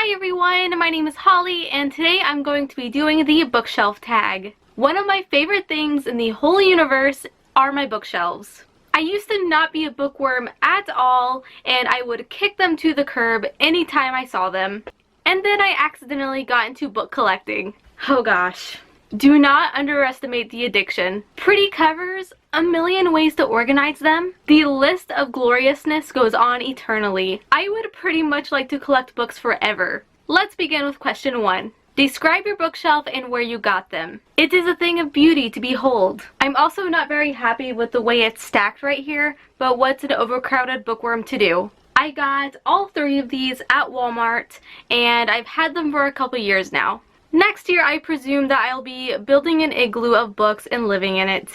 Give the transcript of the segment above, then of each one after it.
Hi everyone, my name is Holly and today I'm going to be doing the bookshelf tag. One of my favorite things in the whole universe are my bookshelves. I used to not be a bookworm at all and I would kick them to the curb anytime I saw them. And then I accidentally got into book collecting. Oh gosh. Do not underestimate the addiction. Pretty covers, a million ways to organize them. The list of gloriousness goes on eternally. I would pretty much like to collect books forever. Let's begin with question 1. Describe your bookshelf and where you got them. It is a thing of beauty to behold. I'm also not very happy with the way it's stacked right here, but what's an overcrowded bookworm to do? I got all 3 of these at Walmart and I've had them for a couple years now. Next year, I presume that I'll be building an igloo of books and living in it.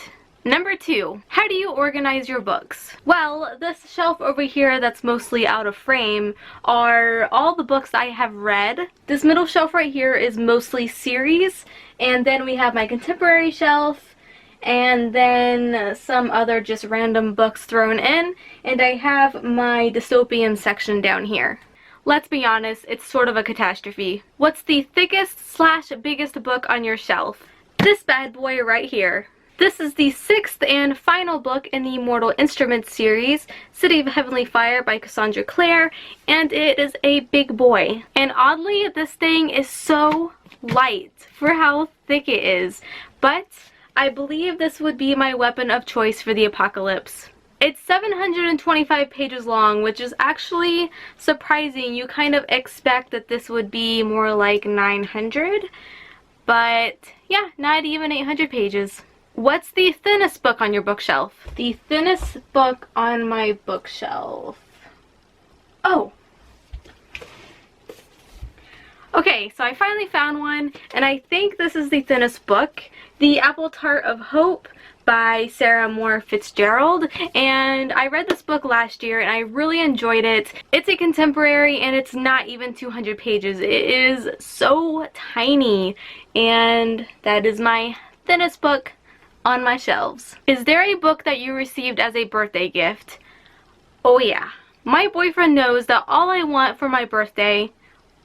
Number 2, how do you organize your books? Well, this shelf over here that's mostly out of frame are all the books I have read. This middle shelf right here is mostly series, and then we have my contemporary shelf, and then some other just random books thrown in, and I have my dystopian section down here. Let's be honest, it's sort of a catastrophe. What's the thickest / biggest book on your shelf? This bad boy right here. This is the 6th and final book in the Mortal Instruments series, City of Heavenly Fire by Cassandra Clare, and it is a big boy. And oddly, this thing is so light for how thick it is, but I believe this would be my weapon of choice for the apocalypse. It's 725 pages long, which is actually surprising. You kind of expect that this would be more like 900, but yeah, not even 800 pages. What's the thinnest book on your bookshelf? The thinnest book on my bookshelf. Oh! Okay, so I finally found one, and I think this is the thinnest book. The Apple Tart of Hope by Sarah Moore Fitzgerald, and I read this book last year and I really enjoyed it. It's a contemporary and it's not even 200 pages. It is so tiny, and that is my thinnest book on my shelves. Is there a book that you received as a birthday gift? Oh yeah. My boyfriend knows that all I want for my birthday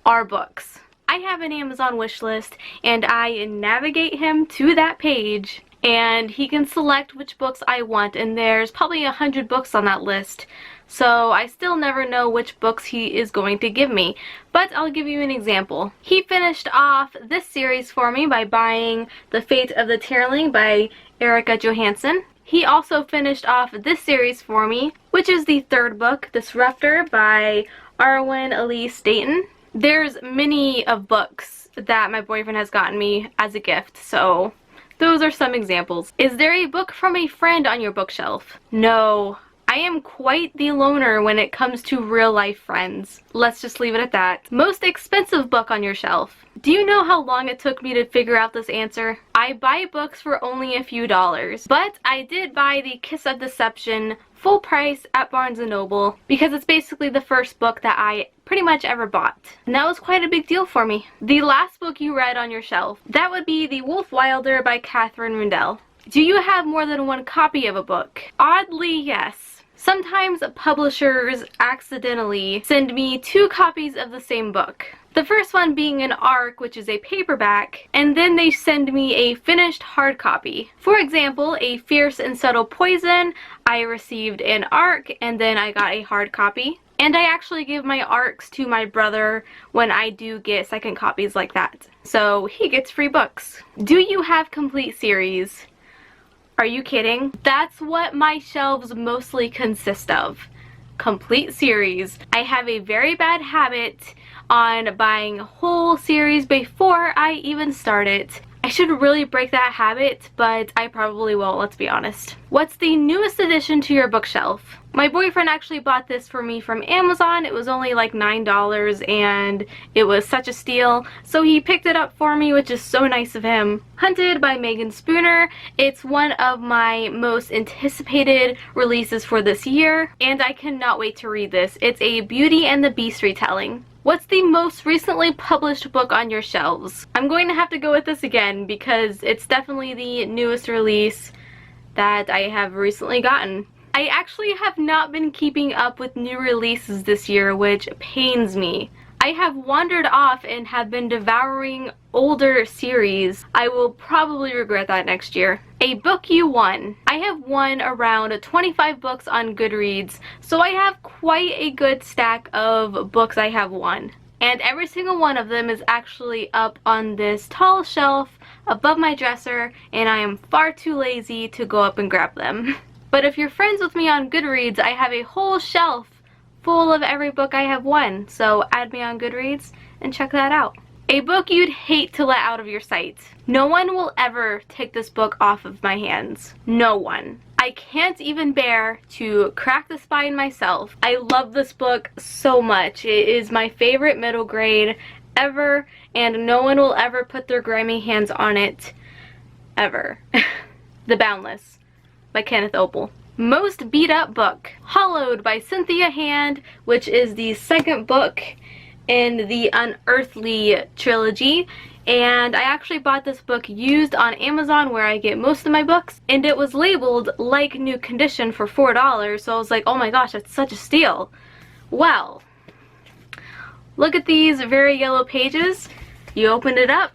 are books. I have an Amazon wish list and I navigate him to that page and he can select which books I want, and there's probably 100 books on that list. So I still never know which books he is going to give me. But I'll give you an example. He finished off this series for me by buying The Fate of the Tearling by Erica Johansson. He also finished off this series for me, which is the 3rd book, Disruptor by Arwen Elise Dayton. There's many of books that my boyfriend has gotten me as a gift, so those are some examples. Is there a book from a friend on your bookshelf? No. I am quite the loner when it comes to real life friends. Let's just leave it at that. Most expensive book on your shelf. Do you know how long it took me to figure out this answer? I buy books for only a few dollars, but I did buy the Kiss of Deception full price at Barnes & Noble because it's basically the first book that I pretty much ever bought. And that was quite a big deal for me. The last book you read on your shelf. That would be The Wolf Wilder by Catherine Rundell. Do you have more than one copy of a book? Oddly, yes. Sometimes publishers accidentally send me 2 copies of the same book. The first one being an ARC, which is a paperback, and then they send me a finished hard copy. For example, A Fierce and Subtle Poison, I received an ARC and then I got a hard copy. And I actually give my ARCs to my brother when I do get second copies like that. So he gets free books. Do you have complete series? Are you kidding? That's what my shelves mostly consist of. Complete series. I have a very bad habit on buying a whole series before I even start it. I should really break that habit, but I probably won't, let's be honest. What's the newest addition to your bookshelf? My boyfriend actually bought this for me from Amazon. It was only like $9 and it was such a steal. So he picked it up for me, which is so nice of him. Hunted by Megan Spooner. It's one of my most anticipated releases for this year, and I cannot wait to read this. It's a Beauty and the Beast retelling. What's the most recently published book on your shelves? I'm going to have to go with this again because it's definitely the newest release that I have recently gotten. I actually have not been keeping up with new releases this year, which pains me. I I have wandered off and have been devouring older series. I will probably regret that next year. A book you won. I have won around 25 books on Goodreads, so I have quite a good stack of books I have won. And every single one of them is actually up on this tall shelf above my dresser, and I am far too lazy to go up and grab them. But if you're friends with me on Goodreads, I have a whole shelf full of every book I have won, so add me on Goodreads and check that out. A book you'd hate to let out of your sight. No one will ever take this book off of my hands. No one. I can't even bear to crack the spine myself. I love this book so much. It is my favorite middle grade ever, and no one will ever put their grimy hands on it. Ever. The Boundless by Kenneth Oppel. Most beat up book. Hollowed by Cynthia Hand, which is the second book in the Unearthly trilogy. And I actually bought this book used on Amazon, where I get most of my books, and it was labeled like new condition for $4, so I was like, oh my gosh, that's such a steal. Well, look at these very yellow pages. You opened it up,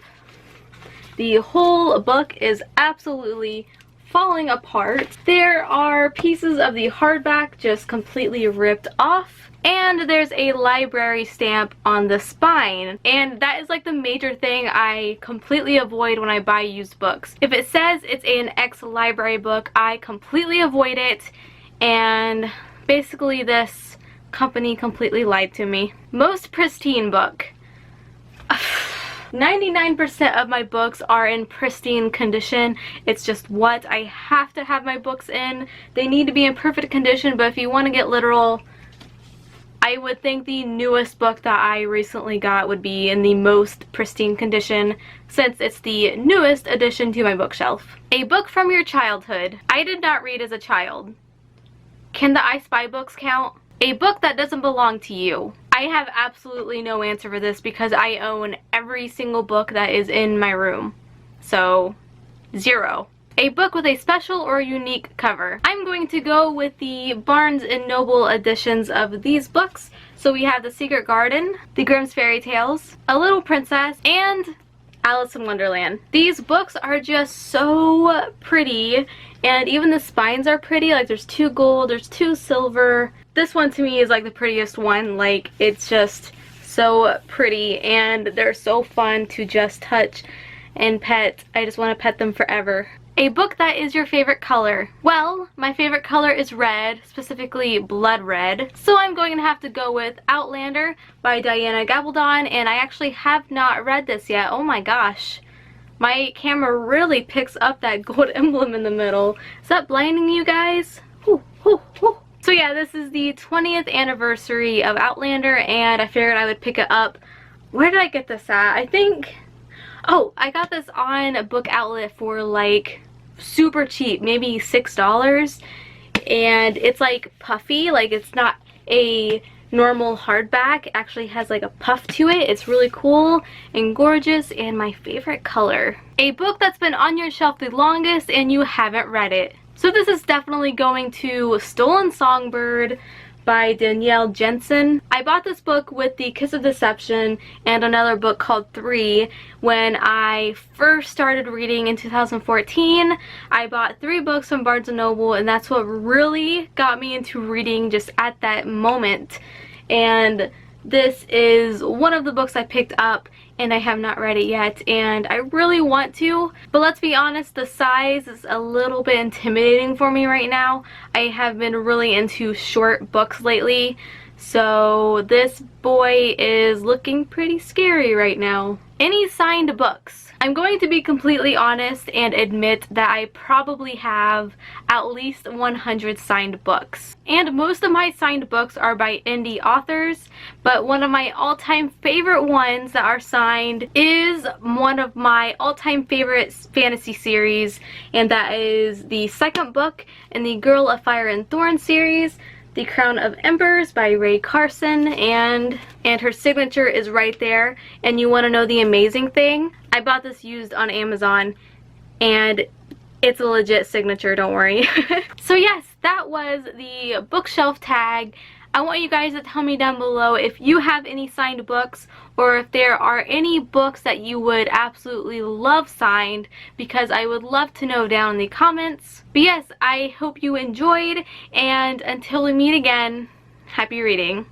the whole book is absolutely falling apart. There are pieces of the hardback just completely ripped off, and there's a library stamp on the spine, and that is like the major thing I completely avoid when I buy used books. If it says it's an ex-library book, I completely avoid it, and basically this company completely lied to me. Most pristine book. 99% of my books are in pristine condition. It's just what I have to have my books in. They need to be in perfect condition, but if you want to get literal, I would think the newest book that I recently got would be in the most pristine condition, since it's the newest addition to my bookshelf. A book from your childhood. I did not read as a child. Can the I Spy books count? A book that doesn't belong to you. I have absolutely no answer for this because I own every single book that is in my room. So, 0. A book with a special or unique cover. I'm going to go with the Barnes & Noble editions of these books. So we have The Secret Garden, The Grimm's Fairy Tales, A Little Princess, and Alice in Wonderland. These books are just so pretty, and even the spines are pretty. Like, there's 2 gold, there's 2 silver. This one to me is like the prettiest one. Like, it's just so pretty, and they're so fun to just touch and pet. I just want to pet them forever. A book that is your favorite color. Well, my favorite color is red, specifically blood red. So I'm going to have to go with Outlander by Diana Gabaldon, and I actually have not read this yet. Oh my gosh. My camera really picks up that gold emblem in the middle. Is that blinding you guys? Whew, whew, whew. So yeah, this is the 20th anniversary of Outlander, and I figured I would pick it up. Where did I get this at? I think... Oh, I got this on a Book Outlet for like super cheap, maybe $6. And it's like puffy, like it's not a normal hardback. It actually has like a puff to it. It's really cool and gorgeous, and my favorite color. A book that's been on your shelf the longest and you haven't read it. So this is definitely going to Stolen Songbird by Danielle Jensen. I bought this book with The Kiss of Deception and another book called 3 when I first started reading in 2014. I bought 3 books from Barnes & Noble, and that's what really got me into reading just at that moment. And this is one of the books I picked up, and I have not read it yet, and I really want to, but let's be honest, the size is a little bit intimidating for me right now. I have been really into short books lately, so this boy is looking pretty scary right now. Any signed books? I'm going to be completely honest and admit that I probably have at least 100 signed books. And most of my signed books are by indie authors, but one of my all-time favorite ones that are signed is one of my all-time favorite fantasy series, and that is the second book in the Girl of Fire and Thorn series, The Crown of Embers by Rae Carson, and her signature is right there. And you want to know the amazing thing? I bought this used on Amazon, and it's a legit signature, don't worry. So yes, that was the bookshelf tag. I want you guys to tell me down below if you have any signed books, or if there are any books that you would absolutely love signed, because I would love to know down in the comments. But yes, I hope you enjoyed, and until we meet again, happy reading.